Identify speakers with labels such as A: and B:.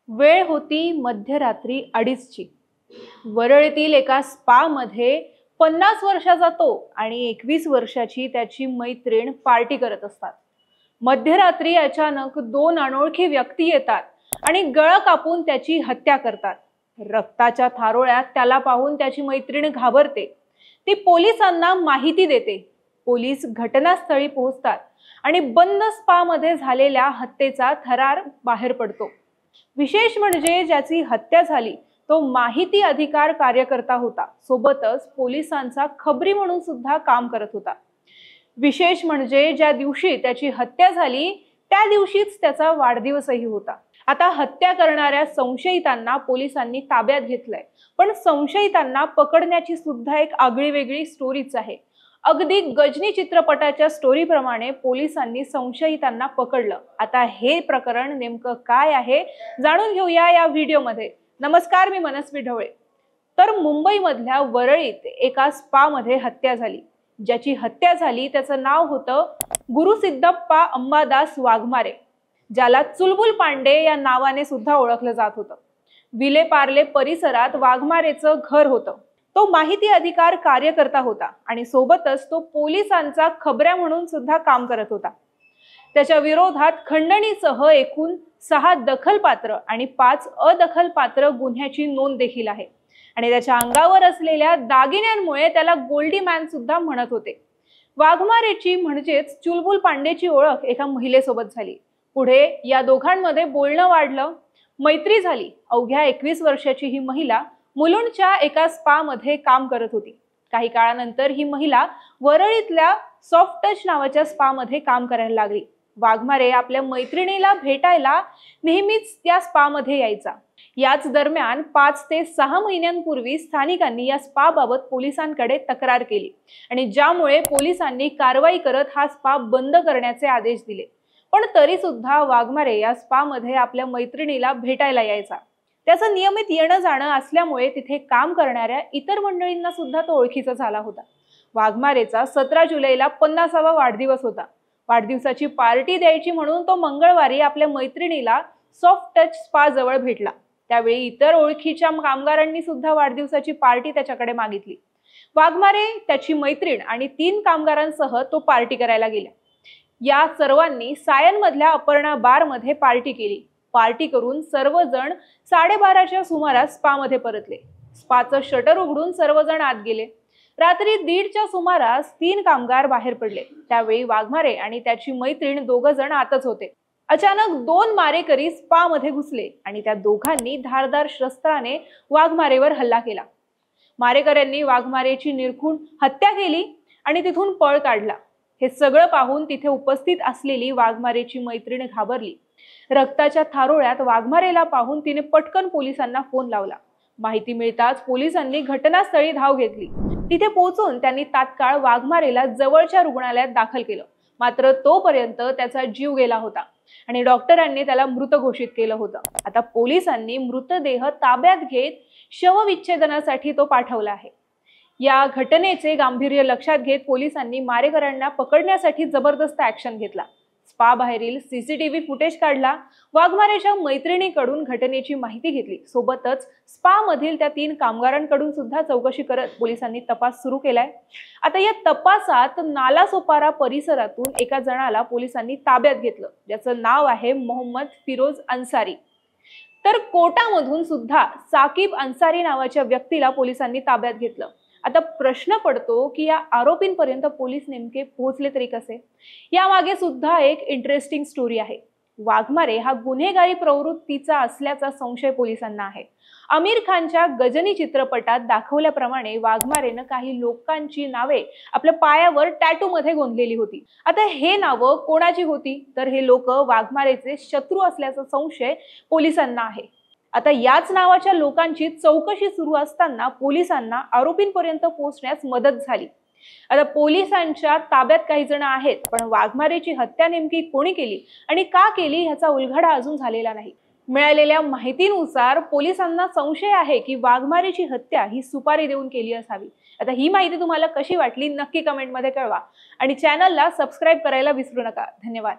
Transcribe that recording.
A: वेळ होती मध्यरात्री 2:30ची। वरळीतील एका स्पा मध्ये 50 वर्षाचा तो आणि 21 वर्षाची त्याची मैत्रीण पार्टी करत असतात। मध्यरात्री अचानक दोन अनोळखी व्यक्ती येतात आणि गळ कापून त्याची हत्या करतात। रक्ताच्या थारोळ्यात त्याला पाहून त्याची मैत्रीण घाबरते। ती पोलिसांना माहिती देते। पोलीस घटनास्थळी पोहोचतात आणि बंद स्पा मध्ये झालेल्या हत्येचा थरार बाहेर पडतो। विशेष म्हणजे ज्याची हत्या झाली तो माहिती अधिकार कार्यकर्ता होता, सोबतच पोलिसांचा खबरी म्हणून सुद्धा काम करत होता। विशेष म्हणजे ज्या दिवशी त्याची हत्या झाली त्या दिवशीच त्याचा वाढदिवसही होता। आता हत्या करणाऱ्या संशयितांना पोलिसांनी ताब्यात घेतलंय, पण संशयितांना पकडण्याची सुद्धा एक आगळीवेगळी स्टोरीच आहे। अगदी गजनी चित्रपटाच्या स्टोरी प्रमाणे पोलिसांनी संशयितांना पकडलं। आता हे प्रकरण नेमकं काय आहे जाणून घेऊया या व्हिडिओमध्ये। नमस्कार, मी मनस्वी ढवळे। तर मुंबईमधल्या वरळीत एका स्पा मध्ये हत्या झाली। ज्याची हत्या झाली त्याचं नाव होतं गुरुसिद्धप्पा अंबादास वाघमारे, ज्याला चुलबुल पांडे या नावाने सुद्धा ओळखलं जात होतं। विलेपार्ले परिसरात वाघमारेचं घर होतं। तो माहिती अधिकार कार्यकर्ता होता आणि सोबतच तो पोलिसांचा खबऱ्या म्हणून सुद्धा काम करत होता। त्याच्या विरोधात खंडणीसह एकूण 6 दखलपात्र आणि 5 अदखलपात्र गुन्ह्याची नोंद देखील आहे आणि त्याच्या अंगावर असलेल्या दागिन्यांमुळे त्याला गोल्डी मॅन सुद्धा म्हणत होते। वाघमारेची म्हणजेच चुलबुल पांडेची ओळख एका महिलेसोबत झाली। पुढे या दोघांमध्ये बोलणं वाढलं, मैत्री झाली। अवघ्या 21 वर्षाची ही महिला मुलुंडच्या एका स्पा मध्ये काम करत होती। काही काळानंतर ही महिला वरळीतल्या सॉफ्ट टच नावाच्या स्पा मध्ये काम करायला लागली। वाघमारे आपल्या मैत्रिणीला भेटायला नेहमीच त्या स्पा मध्ये यायचा। याच दरम्यान 5 ते 6 महिन्यांपूर्वी स्थानिकांनी या स्पा बाबत पोलिसांकडे तक्रार केली आणि ज्यामुळे पोलिसांनी कारवाई करत हा स्पा बंद करण्याचे आदेश दिले। पण तरी सुद्धा वाघमारे या स्पा मध्ये आपल्या मैत्रिणीला भेटायला यायचा। त्याचं नियमित येणं जाणं असल्यामुळे तिथे काम करणाऱ्या इतर मंडळींना सुद्धा तो ओळखीचा झाला होता। वाघमारेचा 17 जुलैला 50वा वाढदिवस होता। वाढदिवसाची पार्टी द्यायची म्हणून तो मंगळवारी आपल्या मैत्रिणीला सॉफ्ट टच स्पा जवळ भेटला। त्यावेळी इतर ओळखीच्या कामगारांनी सुद्धा वाढदिवसाची पार्टी त्याच्याकडे मागितली। वाघमारे, त्याची मैत्रीण आणि 3 कामगारांसह तो पार्टी करायला गेला। या सर्वांनी सायन मधल्या अपर्णा बार मध्ये पार्टी केली। पार्टी करून सर्वजण 12:30च्या सुमारास स्पा मध्ये परतले। स्पाचं शटर उघडून सर्वजण आत गेले। रात्री 1:30च्या सुमारास 3 कामगार बाहेर पडले। त्यावेळी वाघमारे आणि त्याची मैत्रीण दोघ जण आतच होते। अचानक 2 मारेकरी स्पा मध्ये घुसले आणि त्या दोघांनी धारदार शस्त्राने वाघमारेवर हल्ला केला। मारेकऱ्यांनी वाघमारेची निरखून हत्या केली आणि तिथून पळ काढला। हे सगळं पाहून तिथे उपस्थित असलेली वाघमारेची मैत्रीण घाबरली। रक्ताच्या थारोळ्यात वाघमारेला पाहून तिने पटकन पोलिसांना फोन लावला। माहिती मिळताच पोलिसांनी घटनास्थळी धाव घेतली। तिथे पोहोचून त्यांनी तात्काळ वाघमारेला जवळच्या रुग्णालयात दाखल केलं, मात्र तोपर्यंत त्याचा जीव गेला होता आणि डॉक्टरांनी त्याला मृत घोषित केलं होतं। आता पोलिसांनी मृतदेह ताब्यात घेत शवविच्छेदनासाठी तो पाठवला आहे। या घटनेचे गांभीर्य लक्षात घेत पोलिसांनी मारेकऱ्यांना पकडण्यासाठी जबरदस्त ऍक्शन घेतला। स्पा बाहेरील सीसीटीव्ही फुटेज काढला। वाघमारेच्या मैत्रिणीकडून घटनेची माहिती घेतली। सोबतच स्पा मधील त्या 3 कामगारांकडून सुद्धा चौकशी करत पोलिसांनी तपास सुरू केलाय। आता या तपासात नालासोपारा परिसरातून एका जणाला पोलिसांनी ताब्यात घेतलं, ज्याचं नाव आहे मोहम्मद फिरोज अन्सारी। तर कोटामधून सुद्धा साकिब अन्सारी नावाच्या व्यक्तीला पोलिसांनी ताब्यात घेतलं। आता प्रश्न पडतो की या आरोपींपर्यंत पोलीस नेमके पोहोचले तरी कसे? यामागे सुद्धा एक इंटरेस्टिंग स्टोरी आहे। वाघमारे हा गुन्हेगारी प्रवृत्तीचा असल्याचा संशय पोलिसांना आहे। आमिर खानच्या गजनी चित्रपटात दाखवल्याप्रमाणे वाघमारेनं काही लोकांची नावे आपल्या पायावर टॅटू मध्ये गोंधलेली होती। आता हे नावं कोणाची होती? तर हे लोक वाघमारेचे शत्रू असल्याचा संशय पोलिसांना आहे। आता याच नावाच्या लोकांची चौकशी सुरू असताना पोलिसांना आरोपींपर्यंत पोहोचण्यास मदत झाली। आता पोलिसांच्या ताब्यात काही जण आहेत, पण वाघमारेची हत्या नेमकी कोणी केली आणि का केली ह्याचा उलगडा अजून झालेला नाही। मिळालेल्या माहितीनुसार पोलिसांना संशय आहे की वाघमारेची हत्या ही सुपारी देऊन केली असावी। आता ही माहिती तुम्हाला कशी वाटली नक्की कमेंट मध्ये कळवा आणि चॅनलला सबस्क्राइब करायला विसरू नका। धन्यवाद।